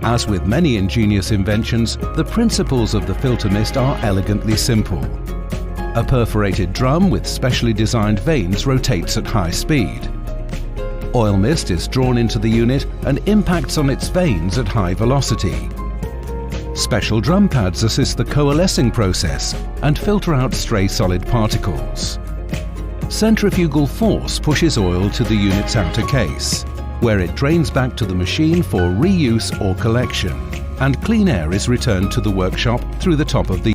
As with many ingenious inventions, the principles of the Filtermist are elegantly simple. A perforated drum with specially designed vanes rotates at high speed. Oil mist is drawn into the unit and impacts on its vanes at high velocity. Special drum pads assist the coalescing process and filter out stray solid particles. Centrifugal force pushes oil to the unit's outer case, where it drains back to the machine for reuse or collection, and clean air is returned to the workshop through the top of the